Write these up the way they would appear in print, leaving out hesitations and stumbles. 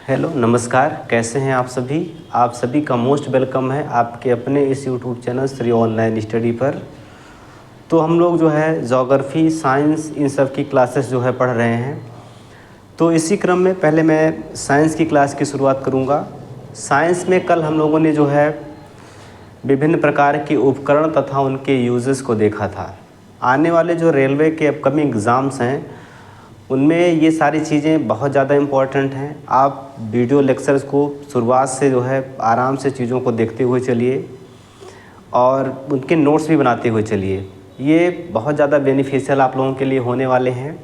Hello नमस्कार, कैसे हैं आप सभी। आप सभी का मोस्ट वेलकम है आपके अपने इस YouTube channel Shri online study पर। तो हम लोग जो है ज्योग्राफी, साइंस इन सब की क्लासेस जो है पढ़ रहे हैं। तो इसी क्रम में पहले मैं साइंस की क्लास की शुरुआत करूंगा। साइंस में कल हम लोगों ने जो है विभिन्न प्रकार के उपकरण तथा उनके यूजेस को देखा था। आने वाले जो रेलवे के अपकमिंग एग्ज़ाम्स हैं उनमें ये सारी चीज़ें बहुत ज़्यादा इम्पॉर्टेंट हैं। आप वीडियो लेक्चर्स को शुरुआत से जो है आराम से चीज़ों को देखते हुए चलिए और उनके नोट्स भी बनाते हुए चलिए। ये बहुत ज़्यादा बेनिफिशियल आप लोगों के लिए होने वाले हैं,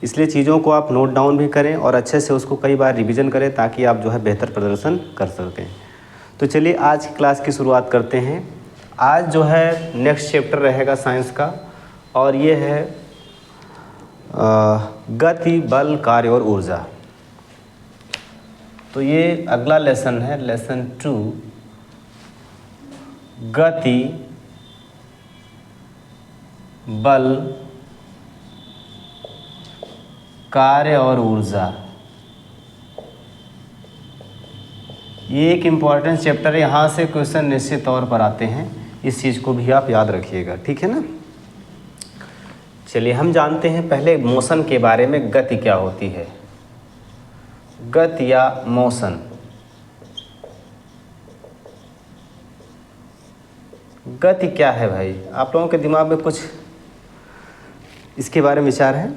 इसलिए चीज़ों को आप नोट डाउन भी करें और अच्छे से उसको कई बार रिवीजन करें ताकि आप जो है बेहतर प्रदर्शन कर सकें। तो चलिए आज की क्लास की शुरुआत करते हैं। आज जो है नेक्स्ट चैप्टर रहेगा साइंस का और ये है गति, बल, कार्य और ऊर्जा। तो ये अगला लेसन है, लेसन 2, गति, बल, कार्य और ऊर्जा। ये एक इम्पॉर्टेंट चैप्टर है, यहाँ से क्वेश्चन निश्चित तौर पर आते हैं, इस चीज़ को भी आप याद रखिएगा, ठीक है ना। चलिए हम जानते हैं पहले मोशन के बारे में। गति क्या होती है, गति या मोशन। गति क्या है भाई, आप लोगों के दिमाग में कुछ इसके बारे में विचार है।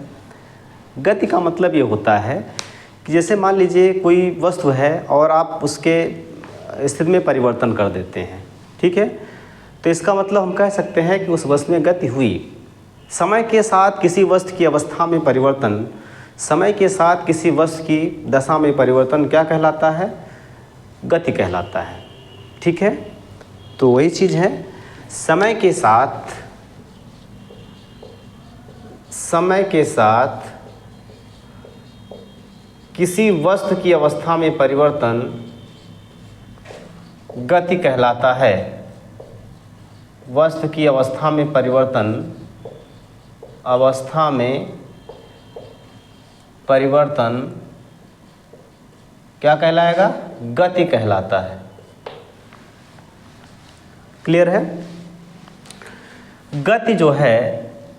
गति का मतलब ये होता है कि जैसे मान लीजिए कोई वस्तु है और आप उसके स्थिति में परिवर्तन कर देते हैं, ठीक है। तो इसका मतलब हम कह सकते हैं कि उस वस्तु में गति हुई। समय के साथ किसी वस्तु की अवस्था में परिवर्तन, समय के साथ किसी वस्तु की दशा में परिवर्तन क्या कहलाता है, गति कहलाता है, ठीक है। तो वही चीज़ है, समय के साथ किसी वस्तु की अवस्था में परिवर्तन गति कहलाता है। वस्तु की अवस्था में परिवर्तन क्या कहलाएगा, गति कहलाता है। क्लियर है। गति जो है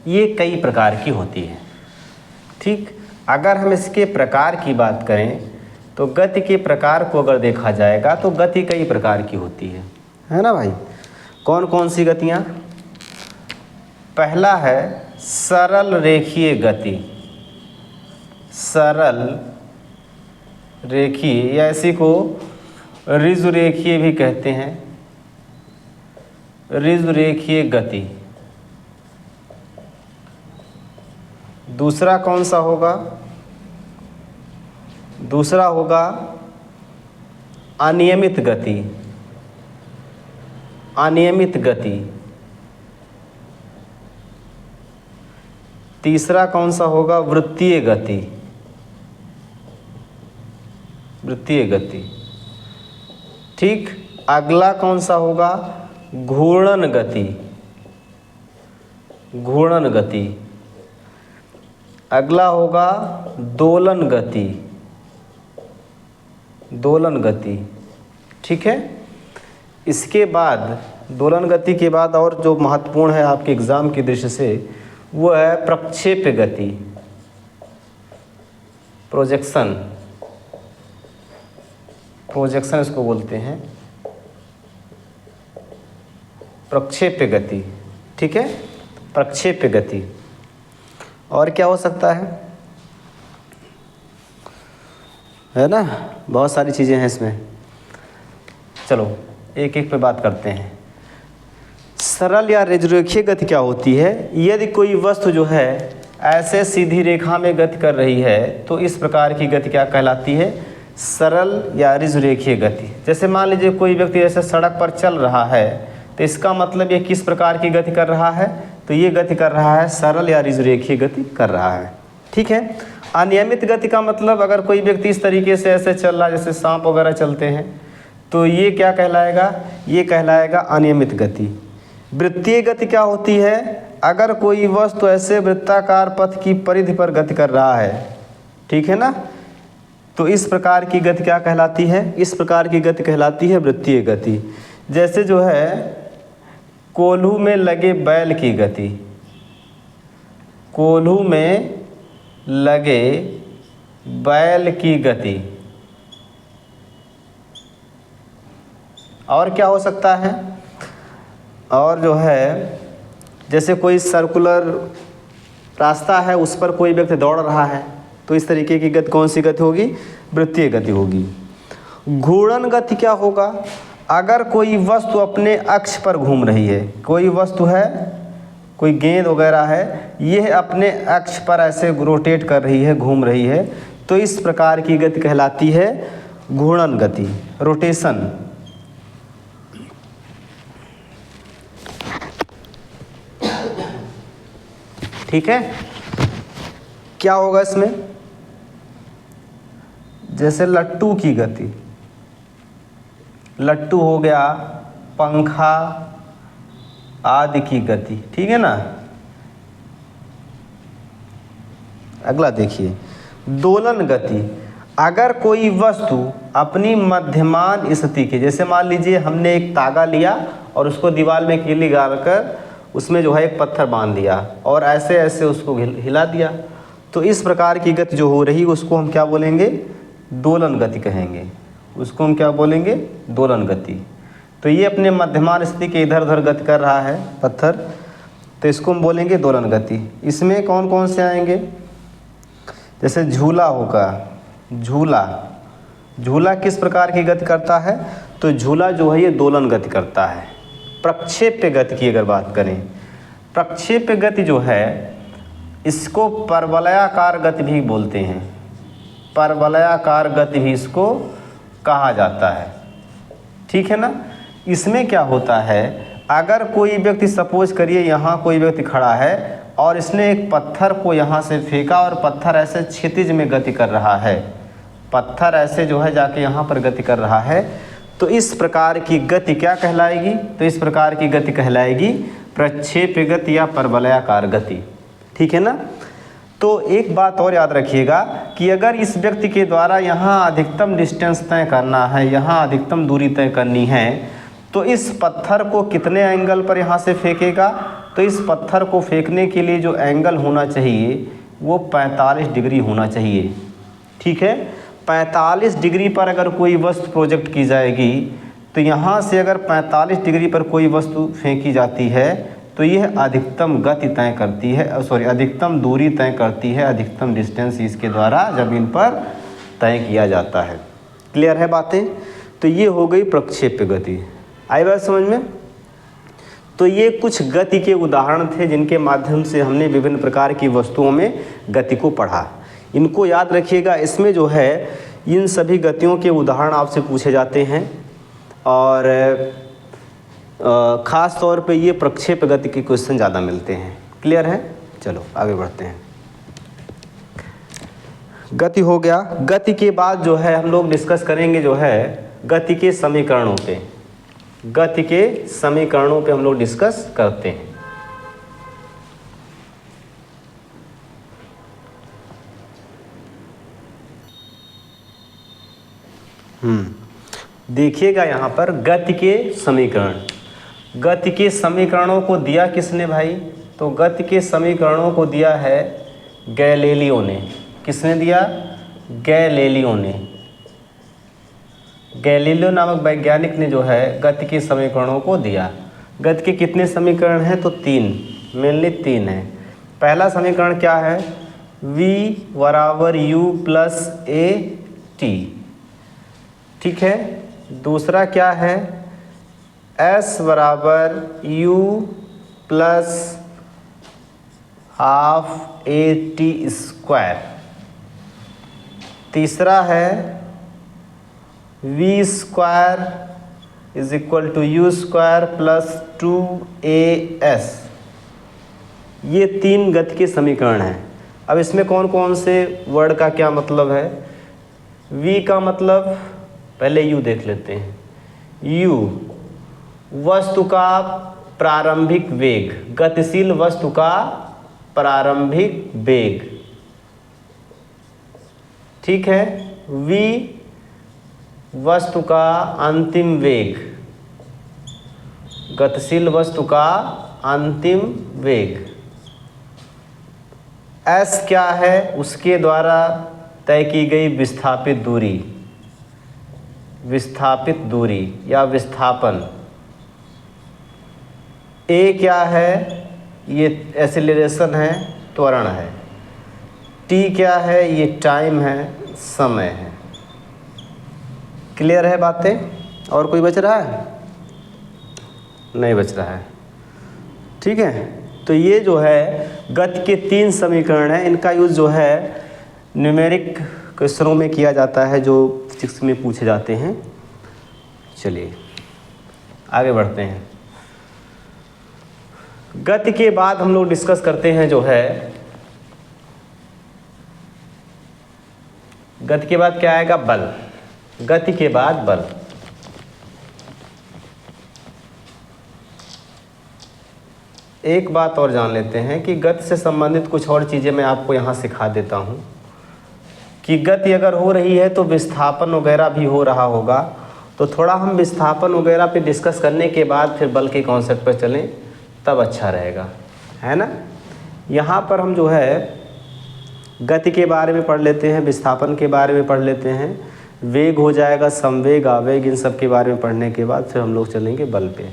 ये कई प्रकार की होती है, ठीक। अगर हम इसके प्रकार की बात करें तो गति के प्रकार को अगर देखा जाएगा तो गति कई प्रकार की होती है ना भाई। कौन कौन सी गतियाँ। पहला है सरल रेखीय गति। सरल रेखीय या इसी को ऋजु रेखीय भी कहते हैं, ऋजु रेखीय गति। दूसरा कौन सा होगा, दूसरा होगा अनियमित गति। अनियमित गति। तीसरा कौन सा होगा, वृत्तीय गति। वृत्तीय गति, ठीक। अगला कौन सा होगा, घूर्णन गति। घूर्णन गति। अगला होगा दोलन गति। दोलन गति, ठीक है। इसके बाद दोलन गति के बाद और जो महत्वपूर्ण है आपके एग्जाम की दृष्टि से वो है प्रक्षेप गति। प्रोजेक्शन, प्रोजेक्शन इसको बोलते हैं, प्रक्षेप गति, ठीक है। प्रक्षेप गति। और क्या हो सकता है ना, बहुत सारी चीज़ें हैं इसमें। चलो एक एक पे बात करते हैं। सरल या रेखीय गति क्या होती है, यदि कोई वस्तु जो है ऐसे सीधी रेखा में गति कर रही है तो इस प्रकार की गति क्या कहलाती है, सरल या रेखीय गति। जैसे मान लीजिए कोई व्यक्ति ऐसे सड़क पर चल रहा है तो इसका मतलब ये किस प्रकार की गति कर रहा है, तो ये गति कर रहा है सरल या रेखीय गति कर रहा है, ठीक है। अनियमित गति का मतलब अगर कोई व्यक्ति इस तरीके से ऐसे चल रहा है जैसे सांप वगैरह चलते हैं तो ये क्या कहलाएगा, ये कहलाएगा अनियमित गति। वृत्तीय गति क्या होती है, अगर कोई वस्तु ऐसे वृत्ताकार पथ की परिधि पर गति कर रहा है, ठीक है ना, तो इस प्रकार की गति क्या कहलाती है? इस प्रकार की गति कहलाती है वृत्तीय गति। जैसे जो है कोल्हू में लगे बैल की गति, कोल्हू में लगे बैल की गति। और क्या हो सकता है? और जो है जैसे कोई सर्कुलर रास्ता है, उस पर कोई व्यक्ति दौड़ रहा है, तो इस तरीके की गति कौन सी गति होगी? वृत्तीय गति होगी। घूर्णन गति क्या होगा? अगर कोई वस्तु अपने अक्ष पर घूम रही है, कोई वस्तु है, कोई गेंद वगैरह है, यह अपने अक्ष पर ऐसे रोटेट कर रही है, घूम रही है, तो इस प्रकार की गति कहलाती है घूर्णन गति, रोटेशन। ठीक है। क्या होगा इसमें? जैसे लट्टू की गति, लट्टू हो गया, पंखा आदि की गति, ठीक है ना। अगला देखिए, दोलन गति। अगर कोई वस्तु अपनी मध्यमान स्थिति के, जैसे मान लीजिए हमने एक तागा लिया और उसको दीवार में कीली डालकर उसमें जो है एक पत्थर बांध दिया और ऐसे ऐसे उसको हिला दिया, तो इस प्रकार की गति जो हो रही है उसको हम क्या बोलेंगे? दोलन गति कहेंगे। उसको हम क्या बोलेंगे? दोलन गति। तो ये अपने मध्यमान स्थिति के इधर उधर गति कर रहा है पत्थर, तो इसको हम बोलेंगे दोलन गति। इसमें कौन कौन से आएंगे? जैसे झूला होगा, झूला, झूला किस प्रकार की गति करता है? तो झूला जो है ये दोलन गति करता है। प्रक्षेप्य गति की अगर बात करें, प्रक्षेप्य गति जो है इसको परवलयाकार गति भी बोलते हैं, परवलयाकार गति भी इसको कहा जाता है, ठीक है ना। इसमें क्या होता है, अगर कोई व्यक्ति, सपोज करिए यहाँ कोई व्यक्ति खड़ा है और इसने एक पत्थर को यहाँ से फेंका और पत्थर ऐसे क्षितिज में गति कर रहा है, पत्थर ऐसे जो है जाके यहाँ पर गति कर रहा है, तो इस प्रकार की गति क्या कहलाएगी? तो इस प्रकार की गति कहलाएगी प्रक्षेप्य गति या परवलयाकार गति, ठीक है ना। तो एक बात और याद रखिएगा कि अगर इस व्यक्ति के द्वारा यहाँ अधिकतम डिस्टेंस तय करना है, यहाँ अधिकतम दूरी तय करनी है, तो इस पत्थर को कितने एंगल पर यहाँ से फेंकेगा? तो इस पत्थर को फेंकने के लिए जो एंगल होना चाहिए वो 45 डिग्री होना चाहिए, ठीक है। 45 डिग्री पर अगर कोई वस्तु प्रोजेक्ट की जाएगी, तो यहाँ से अगर 45 डिग्री पर कोई वस्तु फेंकी जाती है तो यह अधिकतम गति तय करती है, अधिकतम दूरी तय करती है, अधिकतम डिस्टेंस इसके द्वारा ज़मीन पर तय किया जाता है। क्लियर है बातें? तो ये हो गई प्रक्षेप्य गति। आई बात समझ में? तो ये कुछ गति के उदाहरण थे जिनके माध्यम से हमने विभिन्न प्रकार की वस्तुओं में गति को पढ़ा। इनको याद रखिएगा। इसमें जो है इन सभी गतियों के उदाहरण आपसे पूछे जाते हैं और ख़ास तौर पे ये प्रक्षेप गति के क्वेश्चन ज़्यादा मिलते हैं। क्लियर है? चलो आगे बढ़ते हैं। गति हो गया। गति के बाद जो है हम लोग डिस्कस करेंगे जो है गति के समीकरणों पे, गति के समीकरणों पे हम लोग डिस्कस करते हैं। देखिएगा यहाँ पर गति के समीकरण, गति के समीकरणों को दिया किसने भाई? तो गति के समीकरणों को दिया है गैलीलियो ने। किसने दिया? गैलीलियो ने। गैलीलियो नामक वैज्ञानिक ने जो है गति के समीकरणों को दिया। गति के कितने समीकरण हैं? तो 3, मेनली 3 है। पहला समीकरण क्या है? v बराबर u प्लस a t, ठीक है। दूसरा क्या है? s बराबर u plus half a t square. तीसरा है v square is equal to u square plus 2as। ये 3 गति के समीकरण हैं। अब इसमें कौन कौन से वर्ड का क्या मतलब है? v का मतलब, पहले u देख लेते हैं। u वस्तु का प्रारंभिक वेग, गतिशील वस्तु का प्रारंभिक वेग, ठीक है। v वस्तु का अंतिम वेग, गतिशील वस्तु का अंतिम वेग। s क्या है, उसके द्वारा तय की गई विस्थापित दूरी, विस्थापित दूरी या विस्थापन। a क्या है, ये एक्सीलरेशन है, त्वरण है। t क्या है, ये टाइम है, समय है। क्लियर है बातें? और कोई बच रहा है? नहीं बच रहा है। ठीक है, तो ये जो है गति के 3 समीकरण हैं। इनका यूज़ जो है न्यूमेरिक क्वेश्चनों में किया जाता है, जो फिजिक्स में पूछे जाते हैं। चलिए आगे बढ़ते हैं। गति के बाद हम लोग डिस्कस करते हैं जो है, गति के बाद क्या आएगा, बल। गति के बाद बल। एक बात और जान लेते हैं कि गति से संबंधित कुछ और चीज़ें मैं आपको यहाँ सिखा देता हूँ कि गति अगर हो रही है तो विस्थापन वगैरह भी हो रहा होगा। तो थोड़ा हम विस्थापन वगैरह पे डिस्कस करने के बाद फिर बल के कॉन्सेप्ट पर चलें, तब अच्छा रहेगा, है ना। यहाँ पर हम जो है गति के बारे में पढ़ लेते हैं, विस्थापन के बारे में पढ़ लेते हैं, वेग हो जाएगा, संवेग, आवेग, इन सब के बारे में पढ़ने के बाद फिर हम लोग चलेंगे बल पे।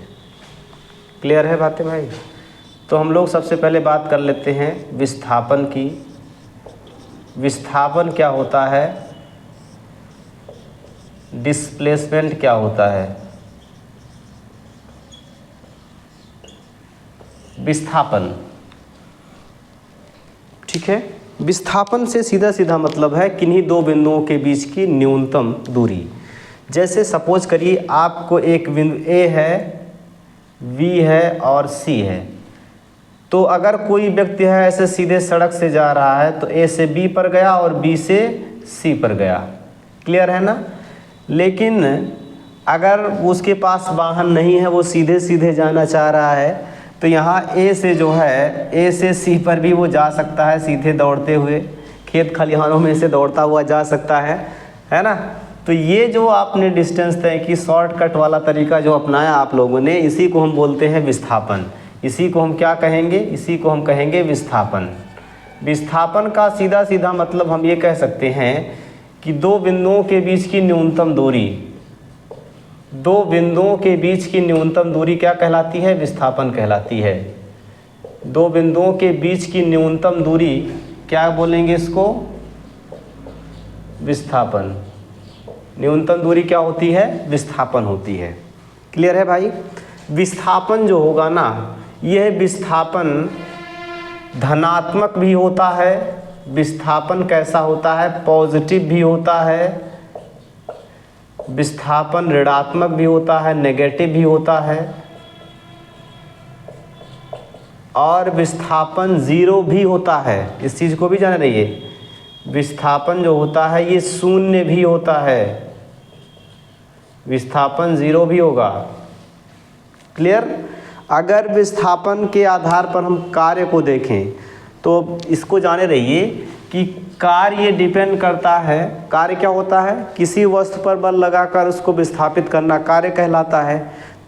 क्लियर है बातें भाई? तो हम लोग सबसे पहले बात कर लेते हैं विस्थापन की। विस्थापन क्या होता है, डिस्प्लेसमेंट क्या होता है। विस्थापन, ठीक है, विस्थापन से सीधा सीधा मतलब है किन्हीं दो बिंदुओं के बीच की न्यूनतम दूरी। जैसे सपोज करिए आपको एक बिंदु A है, B है और C है। तो अगर कोई व्यक्ति है ऐसे सीधे सड़क से जा रहा है तो A से B पर गया और B से C पर गया। क्लियर है ना। लेकिन अगर उसके पास वाहन नहीं है, वो सीधे सीधे जाना चाह रहा है, तो यहाँ A से जो है A से C पर भी वो जा सकता है, सीधे दौड़ते हुए खेत खलिहानों में से दौड़ता हुआ जा सकता है ना। तो ये जो आपने डिस्टेंस तय की, शॉर्टकट वाला तरीका जो अपनाया आप लोगों ने, इसी को हम बोलते हैं विस्थापन। इसी को हम क्या कहेंगे, इसी को हम कहेंगे विस्थापन। विस्थापन का सीधा सीधा मतलब हम ये कह सकते हैं कि दो बिंदुओं के बीच की न्यूनतम दूरी, दो बिंदुओं के बीच की न्यूनतम दूरी क्या कहलाती है, विस्थापन कहलाती है। दो बिंदुओं के बीच की न्यूनतम दूरी क्या बोलेंगे इसको, विस्थापन। न्यूनतम दूरी क्या होती है, विस्थापन होती है। क्लियर है भाई। विस्थापन जो होगा ना, यह विस्थापन धनात्मक भी होता है, विस्थापन कैसा होता है, पॉजिटिव भी होता है, विस्थापन ऋणात्मक भी होता है, नेगेटिव भी होता है, और विस्थापन जीरो भी होता है। इस चीज़ को भी जान रहिए, विस्थापन जो होता है ये शून्य भी होता है, विस्थापन जीरो भी होगा। क्लियर। अगर विस्थापन के आधार पर हम कार्य को देखें तो इसको जाने रहिए कि कार्य डिपेंड करता है। कार्य क्या होता है, किसी वस्तु पर बल लगाकर उसको विस्थापित करना कार्य कहलाता है।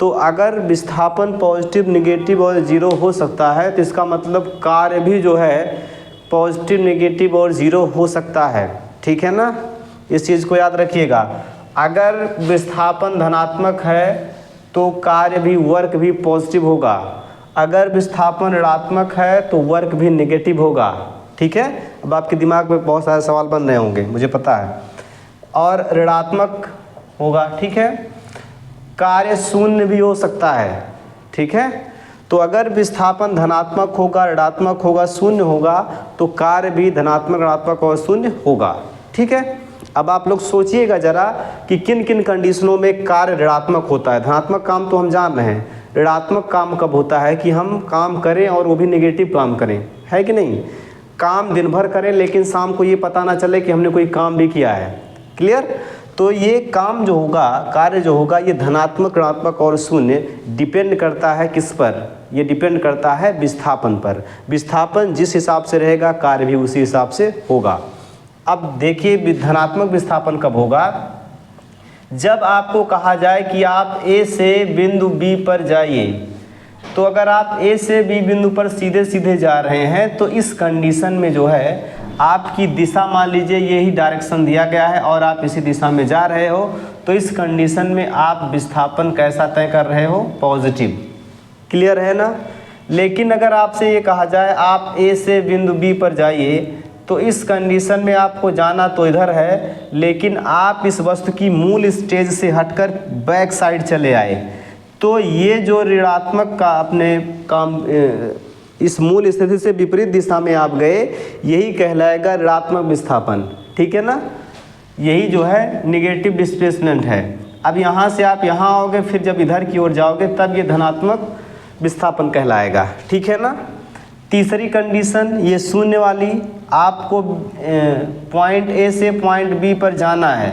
तो अगर विस्थापन पॉजिटिव, नेगेटिव और जीरो हो सकता है तो इसका मतलब कार्य भी जो है पॉजिटिव, नेगेटिव और जीरो हो सकता है। ठीक है ना, इस चीज़ को याद रखिएगा। अगर विस्थापन धनात्मक है तो कार्य भी, वर्क भी पॉजिटिव होगा। अगर विस्थापन ऋणात्मक है तो वर्क भी नेगेटिव होगा। ठीक है। अब आपके दिमाग में बहुत सारे सवाल बन रहे होंगे, मुझे पता है। और ऋणात्मक होगा, ठीक है। कार्य शून्य भी हो सकता है, ठीक है। तो अगर विस्थापन धनात्मक होगा, ऋणात्मक होगा, शून्य होगा, तो कार्य भी धनात्मक, ऋणात्मक और शून्य होगा। ठीक है। अब आप लोग सोचिएगा जरा कि किन किन कंडीशनों में कार्य ऋणात्मक होता है। धनात्मक काम तो हम जान रहे हैं, ऋणात्मक काम कब होता है कि हम काम करें और वो भी नेगेटिव काम करें, है कि नहीं। काम दिन भर करें लेकिन शाम को ये पता ना चले कि हमने कोई काम भी किया है। क्लियर। तो ये काम जो होगा, कार्य जो होगा, ये धनात्मक, ऋणात्मक और शून्य डिपेंड करता है किस पर, ये डिपेंड करता है विस्थापन पर। विस्थापन जिस हिसाब से रहेगा कार्य भी उसी हिसाब से होगा। अब देखिए धनात्मक विस्थापन कब होगा, जब आपको कहा जाए कि आप ए से बिंदु बी पर जाइए। तो अगर आप ए से बी बिंदु पर सीधे सीधे जा रहे हैं तो इस कंडीशन में जो है आपकी दिशा, मान लीजिए यही डायरेक्शन दिया गया है और आप इसी दिशा में जा रहे हो, तो इस कंडीशन में आप विस्थापन कैसा तय कर रहे हो, पॉजिटिव। क्लियर है ना। लेकिन अगर आपसे ये कहा जाए आप ए से बिंदु बी पर जाइए, तो इस कंडीशन में आपको जाना तो इधर है, लेकिन आप इस वस्तु की मूल स्टेज से हटकर बैक साइड चले आए, तो ये जो ऋणात्मक का अपने काम इस मूल स्थिति से विपरीत दिशा में आप गए, यही कहलाएगा ऋणात्मक विस्थापन। ठीक है ना, यही जो है निगेटिव डिस्प्लेसमेंट है। अब यहाँ से आप यहाँ आओगे, फिर जब इधर की ओर जाओगे तब ये धनात्मक विस्थापन कहलाएगा। ठीक है ना। तीसरी कंडीशन ये शून्य वाली, आपको पॉइंट ए से पॉइंट बी पर जाना है,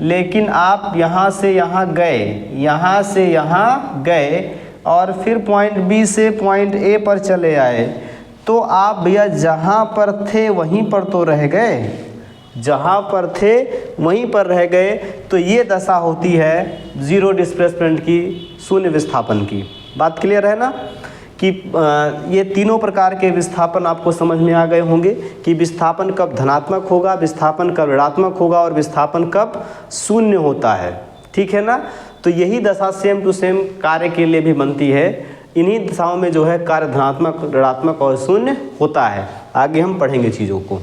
लेकिन आप यहाँ से यहाँ गए, यहाँ से यहाँ गए और फिर पॉइंट बी से पॉइंट ए पर चले आए, तो आप भैया जहाँ पर थे वहीं पर तो रह गए, जहाँ पर थे वहीं पर रह गए। तो ये दशा होती है जीरो डिस्प्लेसमेंट की, शून्य विस्थापन की। बात क्लियर है ना कि ये तीनों प्रकार के विस्थापन आपको समझ में आ गए होंगे कि विस्थापन कब धनात्मक होगा, विस्थापन कब ऋणात्मक होगा और विस्थापन कब शून्य होता है। ठीक है ना। तो यही दशा सेम टू सेम कार्य के लिए भी बनती है। इन्हीं दिशाओं में जो है कार्य धनात्मक, ऋणात्मक और शून्य होता है। आगे हम पढ़ेंगे चीज़ों को।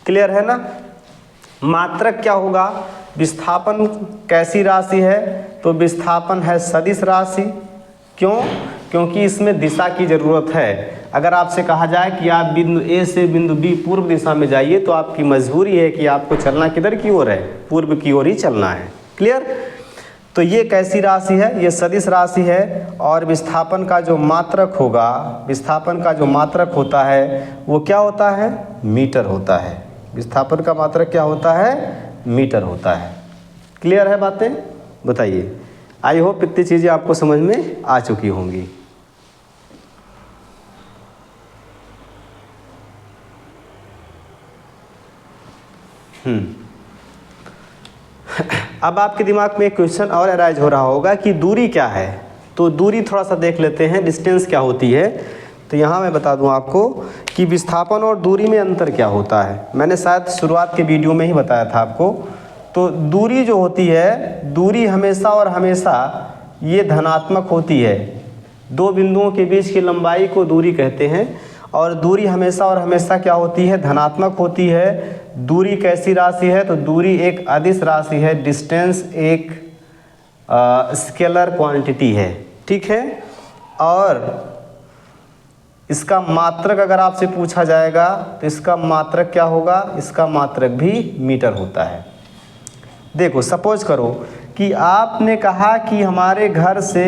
क्लियर है ना। मात्रक क्या होगा, विस्थापन कैसी राशि है, तो विस्थापन है सदिश राशि। क्यों, क्योंकि इसमें दिशा की ज़रूरत है। अगर आपसे कहा जाए कि आप बिंदु ए से बिंदु बी पूर्व दिशा में जाइए, तो आपकी मजबूरी है कि आपको चलना किधर की ओर है, पूर्व की ओर ही चलना है। क्लियर। तो ये कैसी राशि है, ये सदिश राशि है। और विस्थापन का जो मात्रक होगा, विस्थापन का जो मात्रक होता है वो क्या होता है, मीटर होता है। विस्थापन का मात्रक क्या होता है, मीटर होता है। क्लियर है बातें, बताइए। आई होप इतनी चीज़ें आपको समझ में आ चुकी होंगी। अब आपके दिमाग में एक क्वेश्चन और अराइज हो रहा होगा कि दूरी क्या है। तो दूरी थोड़ा सा देख लेते हैं, डिस्टेंस क्या होती है। तो यहाँ मैं बता दूँ आपको कि विस्थापन और दूरी में अंतर क्या होता है। मैंने शायद शुरुआत के वीडियो में ही बताया था आपको। तो दूरी जो होती है, दूरी हमेशा और हमेशा ये धनात्मक होती है। दो बिंदुओं के बीच की लंबाई को दूरी कहते हैं, और दूरी हमेशा और हमेशा क्या होती है, धनात्मक होती है। दूरी कैसी राशि है, तो दूरी एक अदिश राशि है। डिस्टेंस एक स्केलर क्वांटिटी है। ठीक है। और इसका मात्रक अगर आपसे पूछा जाएगा तो इसका मात्रक क्या होगा, इसका मात्रक भी मीटर होता है। देखो सपोज करो कि आपने कहा कि हमारे घर से,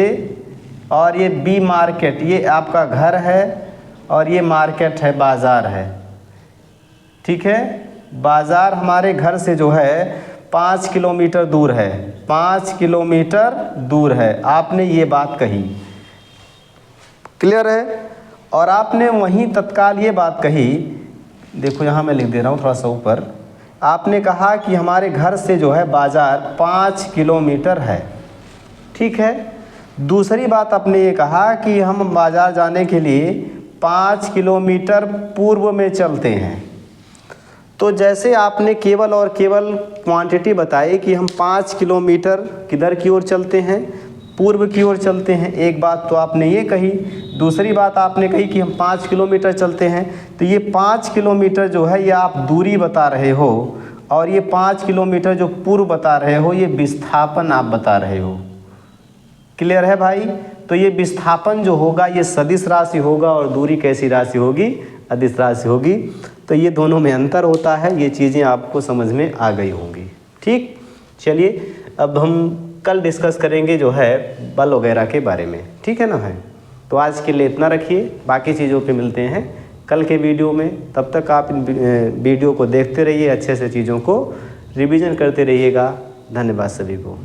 और ये बी मार्केट, ये आपका घर है और ये मार्केट है, बाज़ार है। ठीक है। बाज़ार हमारे घर से जो है 5 किलोमीटर दूर है, 5 किलोमीटर दूर है। आपने ये बात कही। क्लियर है। और आपने वहीं तत्काल ये बात कही, देखो यहाँ मैं लिख दे रहा हूँ थोड़ा सा ऊपर। आपने कहा कि हमारे घर से जो है बाज़ार 5 किलोमीटर है। ठीक है। दूसरी बात आपने ये कहा कि हम बाज़ार जाने के लिए 5 किलोमीटर पूर्व में चलते हैं। तो जैसे आपने केवल और केवल क्वांटिटी बताई कि हम 5 किलोमीटर किधर की ओर चलते हैं, पूर्व की ओर चलते हैं। एक बात तो आपने ये कही। दूसरी बात आपने कही कि हम 5 किलोमीटर चलते हैं। तो ये 5 किलोमीटर जो है ये आप दूरी बता रहे हो, और ये 5 किलोमीटर जो पूर्व बता रहे हो ये विस्थापन आप बता रहे हो। क्लियर है भाई। तो ये विस्थापन जो होगा ये सदिश राशि होगा, और दूरी कैसी राशि होगी, अदिश राशि होगी। तो ये दोनों में अंतर होता है। ये चीज़ें आपको समझ में आ गई होंगी। ठीक। चलिए अब हम कल डिस्कस करेंगे जो है बल वगैरह के बारे में। ठीक है ना भाई। तो आज के लिए इतना रखिए, बाकी चीज़ों पे मिलते हैं कल के वीडियो में। तब तक आप इन वीडियो को देखते रहिए, अच्छे से चीज़ों को रिवीजन करते रहिएगा। धन्यवाद सभी को।